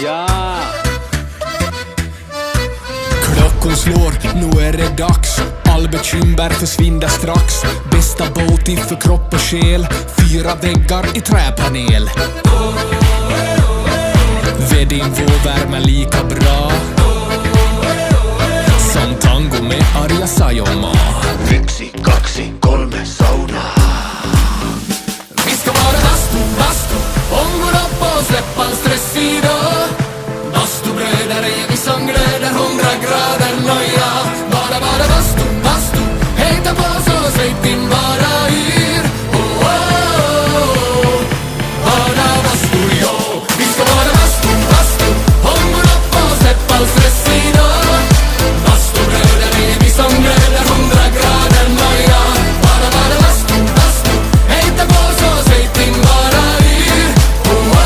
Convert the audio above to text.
Ja! Klockan slår, nu är det dags. All bekymmer försvinner strax. Bästa båt för kropp och själ. 4 väggar i träpanel. Vid din vårvärme